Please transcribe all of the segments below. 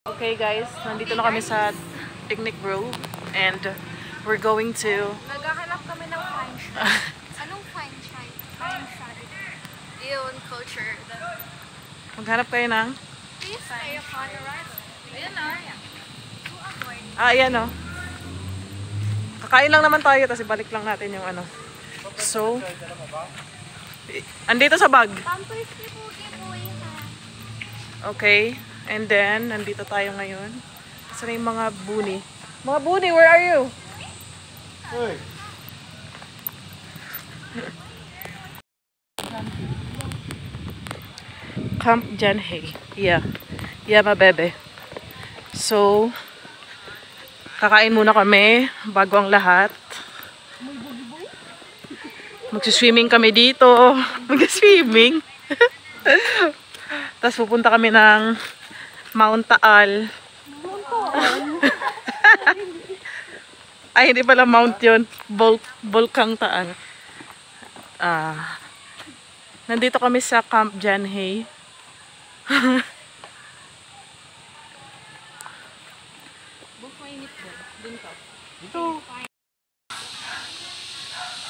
Okay guys, nandito na kami sa Picnic Grove and we're going to... Naghahanap kami ng fine shine. Anong fine shine? Fine shine. Yun, culture. Maghanap kayo ng... Please, kayo panorama. Ayan na. Ayan o. Kakain lang naman tayo, tapos ibalik lang natin yung ano. So, andito sa bag. Pampers ni Pugi Boy ha. Okay, and then, nandito tayo ngayon. Saan yung mga buni? Mga buni, where are you? Hey. Camp Janhay. Yeah. Yeah, my bebe. So, kakain muna kami bago ang lahat. Magsiswimming kami dito. Magsiswimming. Tapos pupunta kami ng Mount Taal. Ay, hindi pala Mount yun. Volcang Taal. Nandito kami sa Camp Janhay. Dito.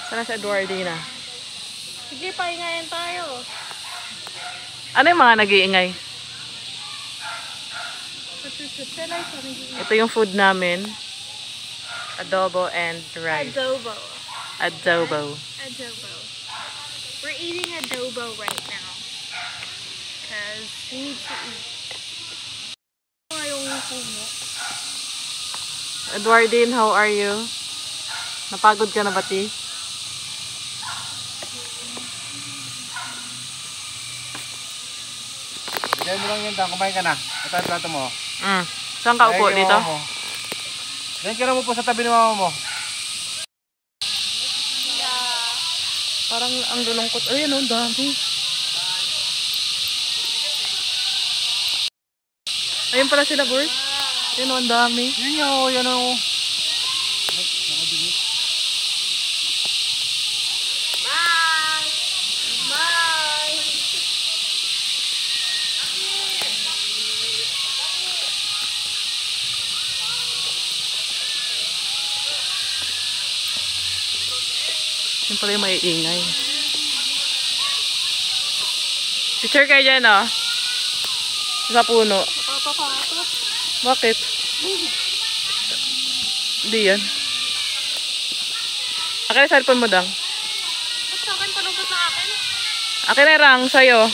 Sana si Eduardina. Sige, pahingayan tayo. Ano yung mga nag-iingay? Ito yung food namin. Adobo and rice. Adobo. Adobo. Adobo. We're eating adobo right now. Because we need to eat. Yung puno. Eduardine, how are you? Napagod ka na ba, Ti? Bigyan mo lang yun, kumain ka na. Ito ang plato mo. Saan ka upo dito? Diyan ka na mo po sa tabi ni mama mo. Parang ang lulungkot. Ayun, ang dami. Ayun pala sila, boys. Ayun, ang dami. Yun yun, yan o. Yung pala yung maiingay. Picture kayo dyan, oh. Sa puno. Papapatot. Bakit? Hindi yan. Akin na cellphone mo, Dang. Ba't sa akin? Palungkot na akin? Akin na Rang, sa'yo.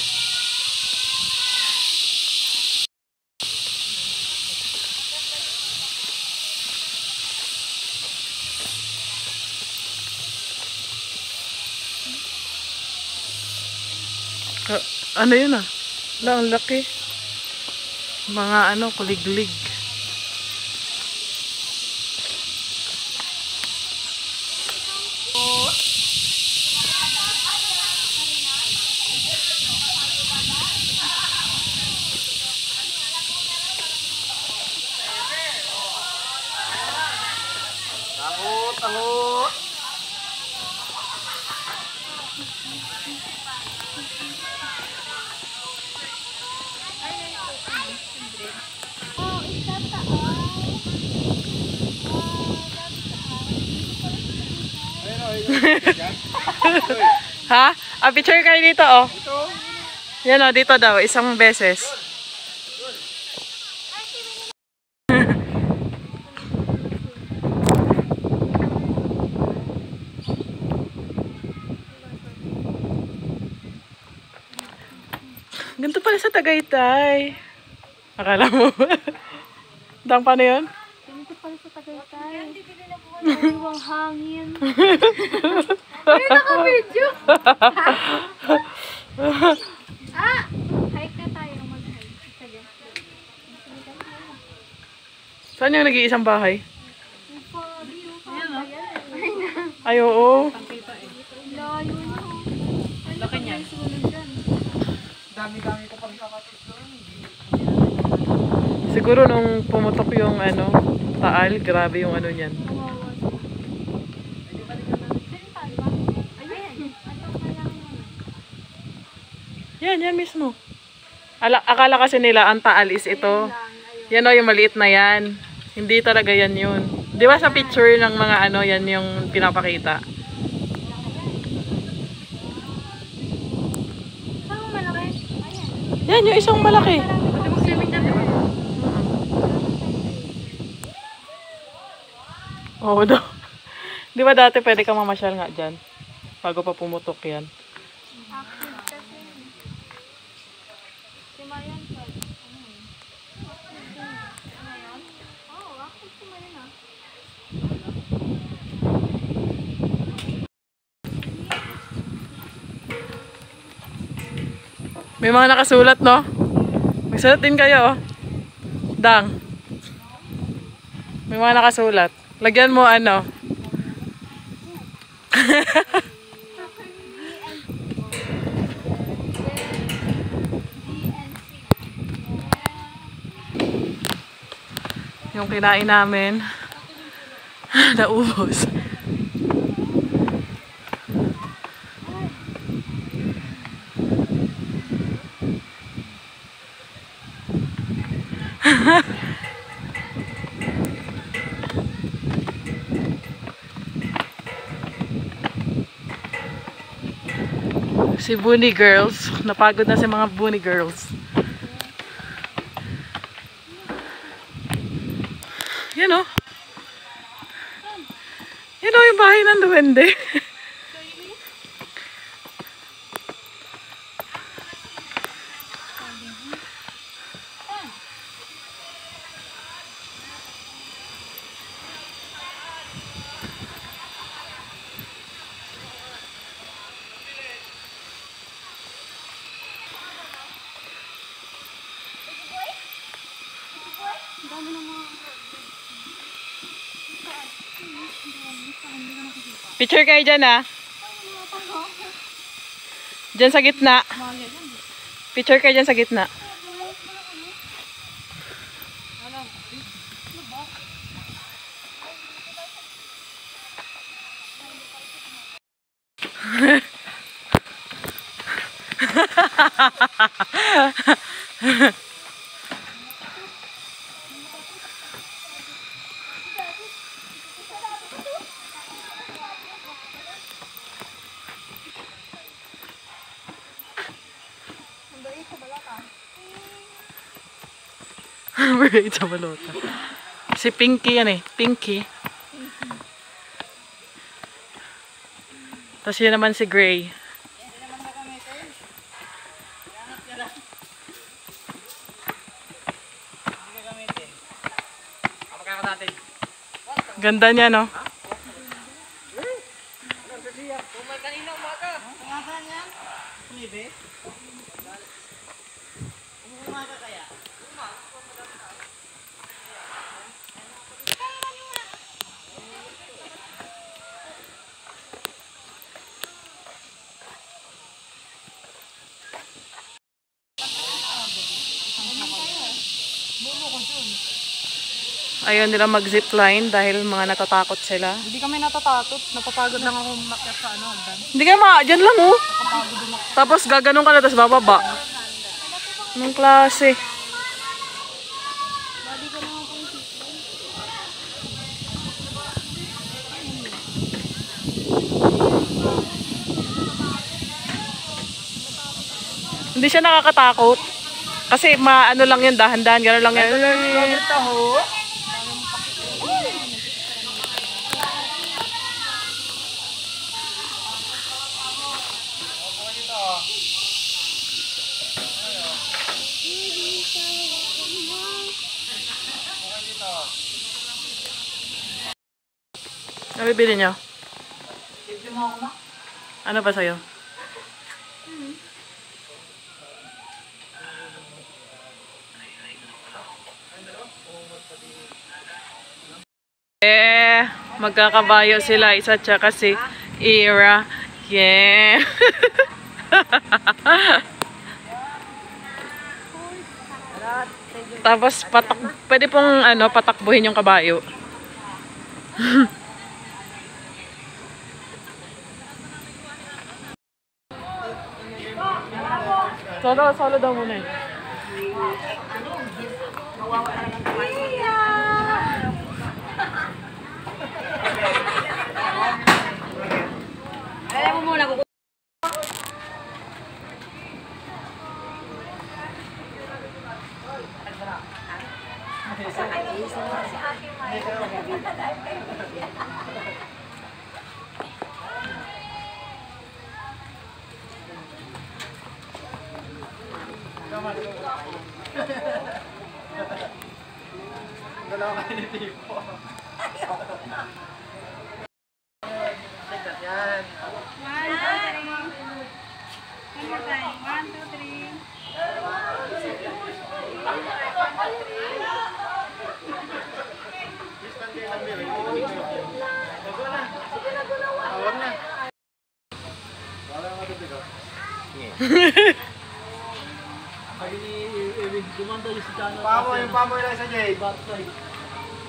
Ano yun ah? Ang laki. Mga ano, kuliglig. Tangot, tangot. Ha? Picture kayo dito oh. Yan oh, dito daw. Isang beses. Ganito pala sa Tagaytay. Akala mo. Dang, paano yun? Ganito pala sa Tagaytay. Naliwang hangin. Ay, naka-video. Hike na tayo. Mag-hike. Sige. Saan yung nag-iisang bahay? View. Ay, oo. Layo na. Laki niya. Dami-dami ko pang kakatis doon. Siguro nung pumutok yung ano, Taal, grabe yung ano niyan. Yan mismo. Akala kasi nila ang Taal is ito. Yan o, yung maliit na yan. Hindi talaga yan yun. Di ba sa picture ng mga ano, yan yung pinapakita? Saan malaki? Ayan. Yan, yung isang malaki. Pwede mag-swimming na, diba? Oo daw. Di ba dati pwede ka mamasyal nga dyan? Bago pa pumutok yan. Active kasi. Si Marian, ano yun? Ano yun? Oo, active si Marian ah. May mga nakasulat, no? Magsulat din kayo, oh. Dang. May mga nakasulat. Lagyan mo ano. Yung kinain namin. Naubos. Si Bunny Girls. Napagod na si mga Bunny Girls. Yan o. Yan o yung bahay ng duwende. Picture kayo dyan ah. Dyan sa gitna. Picture kayo dyan sa gitna. Bird sa balota. Si Pinky yan eh. Pinky. Tapos yun naman si Gray. Ganda niya, no? Ayaw nila mag-zipline dahil mga natatakot sila. Hindi kami natatakot. Napapagod lang ako umakyat sa ano, hagdan. Hindi ka dyan lang oh. Tapos gaganon ka na, tapos bababa. Anong klase? Hindi siya nakakatakot. Kasi maano lang yun, dahan-dahan, gano'n lang yan. Ano bibili niyo? Ano ba sa'yo? Magkakabayo sila, isa tsaka si Ira. Yeah. Tapos pwede pong ano, patakbuhin yung kabayo. Solo daw muna eh. Alam mo muna, Dalawa kayo ni Tipo. Yan. 1, 2, 3. One more time. 1, 2, 3. Tawag na. Wala nga dito. Sabi ni Ewing, dumanda yung si Chano. Pamoy lang sa Jay. Backside.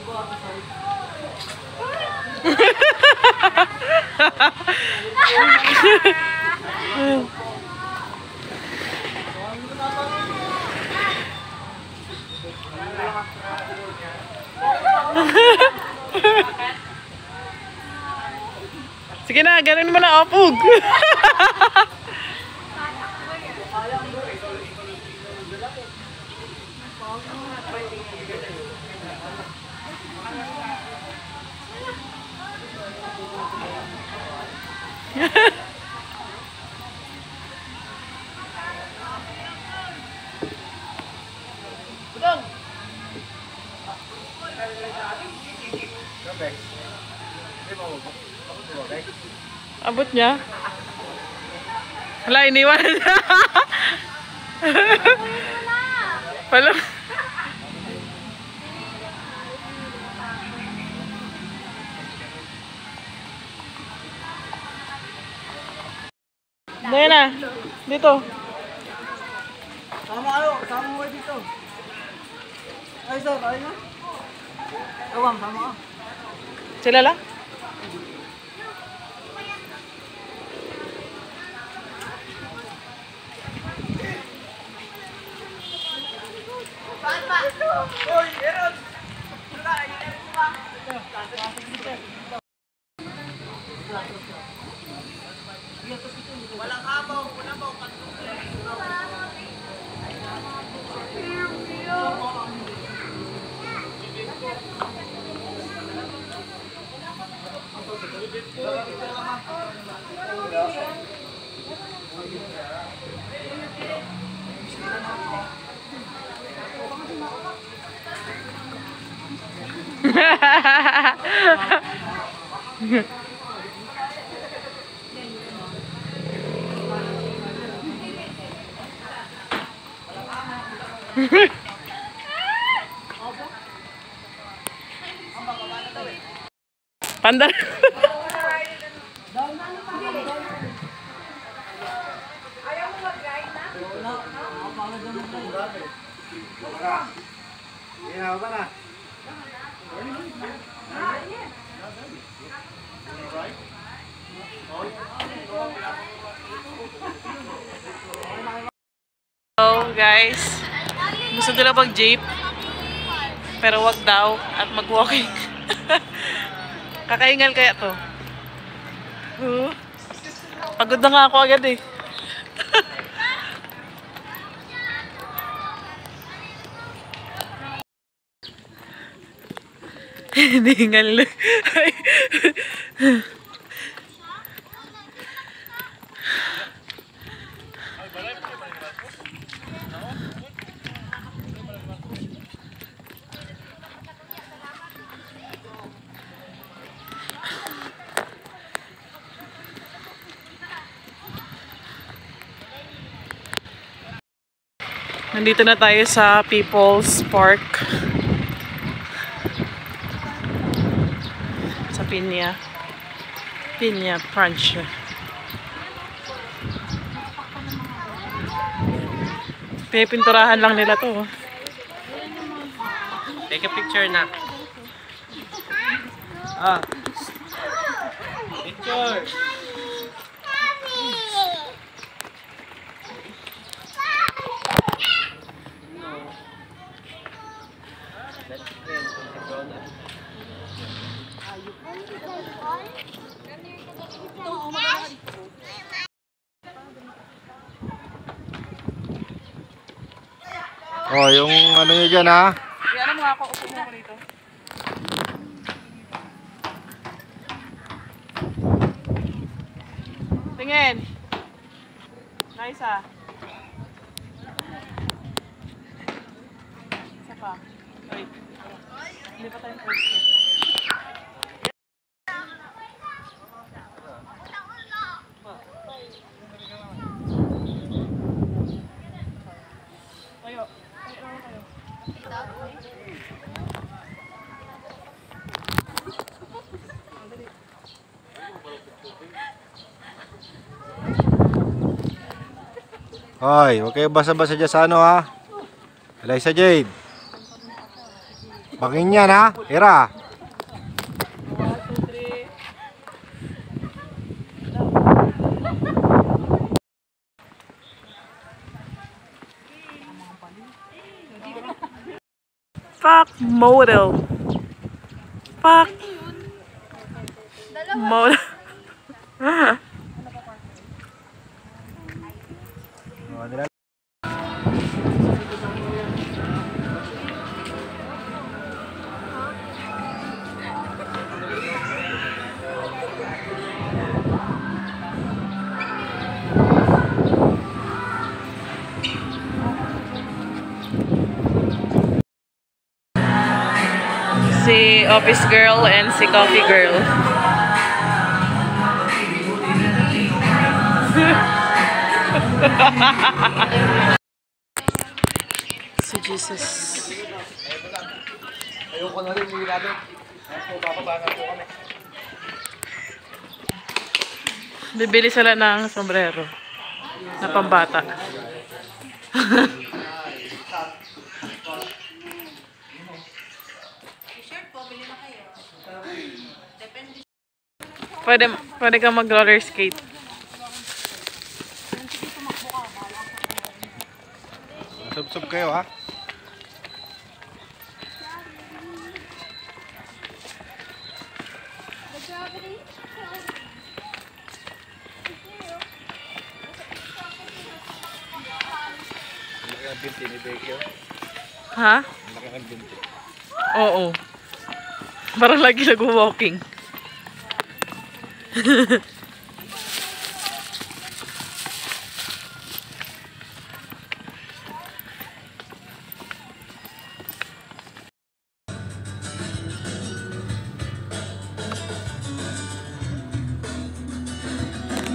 Backside. Sige na, gano'n mo na, opug. Abot niya. Hala, iniwan na. Pala. Dahil na. Dito. Sama kayo. Sama mo dito. Ay, sir. Ay na. Awam, sama ka. Sila lang? Hoy, Eron! Walang habaw, walang habaw. Pandar. Ginawa ba na? Hello guys. Gusto nila mag-jeep. Pero wag daw at mag-walking. Kakaingal kaya to. Pagod na nga ako agad eh. Hingal. Nandito na tayo sa People's Park. Sa Piña. Piña Branch. Pinipinturahan lang nila to. Take a picture na. Ah. Picture. Oh, yung ano nyo dyan ha. Yan ang mga ako. Upo mo ko dito. Tingin. Nice ah. Isa pa. Wait. Hindi pa tayong first step. Tayo. Tayo. Hoy, huwag kayo basa-basa dyan sa ano ha. Eliza Jade. Bangin yan ha. Hira. 1, 2, 3. Fuck model. Fuck model. Oh, nila- Si office girl and si coffee girl. Si Jesus. Ayoko na rin yung natin. So, bababa po kami. Bibili sila ng sombrero na pambata. Pwede kang mag roller skate. Sub-sub kayo ha. Laki ng binti ni Bekyo. Ha? Laki ng binti. Oo. Parang lagi nag-walking.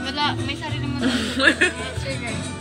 Wala, may sarili mo na. Yes, you're right.